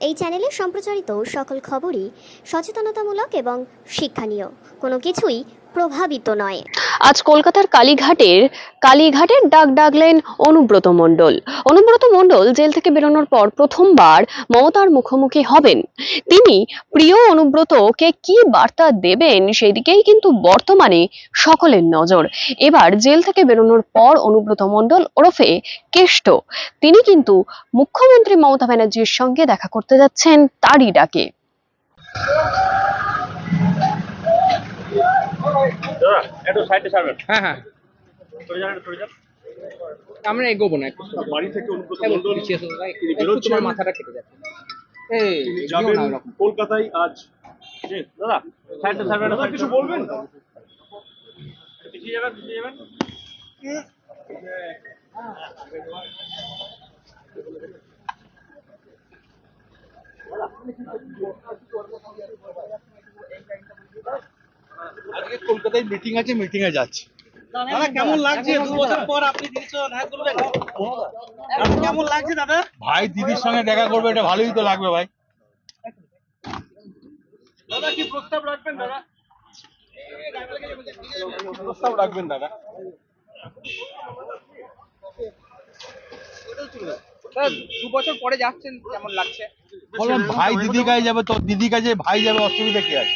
এই চ্যানেলে সম্প্রচারিত সকল খবরই সচেতনতামূলক এবং শিক্ষণীয়, কোনো কিছুই প্রভাবিত নয়। আজ কলকাতার কালীঘাটের ডাক ডাকলেন অনুব্রত মণ্ডল জেল থেকে বেরোনোর পর প্রথমবার মমতার মুখোমুখি হবেন। তিনি প্রিয় অনুব্রতকে কি বার্তা দেবেন সেদিকেই কিন্তু বর্তমানে সকলের নজর। এবার জেল থেকে বেরোনোর পর অনুব্রত মণ্ডল ওরফে কেষ্ট তিনি কিন্তু মুখ্যমন্ত্রী মমতা ব্যানার্জির সঙ্গে দেখা করতে যাচ্ছেন তারই ডাকে। একটু সাইডে ছাড়বেন। হ্যাঁ হ্যাঁ সরে যান, সরে যান। আমরা এগোবো না, একটু বাড়ি থেকে অনুব্রত একটু মণ্ডল পিছিয়ে এসো দাদা, তিনি একটু বেরোচ্ছেন। তোমার মাথাটা কেটে যাচ্ছে। এই তিনি দিও যাবেন না ওরকম। কলকাতায় আজ। জি, দাদা সাইডে ছাড়বেন। দাদা কিছু বলবেন? পিছিয়ে যাবেন, পিছিয়ে যাবেন। আজকে কলকাতায় মিটিং আছে, মিটিং এ যাচ্ছি। দাদা কেমন লাগছে 2 বছর পর আপনি দিদির সঙ্গে দেখা করবেন? কেমন লাগছে দাদা? ভাই দিদির সঙ্গে দেখা করবে, এটা ভালোই তো লাগবে ভাই। দাদা কি প্রস্তাব রাখবেন দাদা? প্রস্তাব রাখবেন দাদা। দাদা 2 বছর পরে যাচ্ছেন, কেমন লাগছে? বললাম ভাই দিদি কাছে যাবে, তো দিদি কাছে ভাই যাবে, অসুবিধা কি আছে?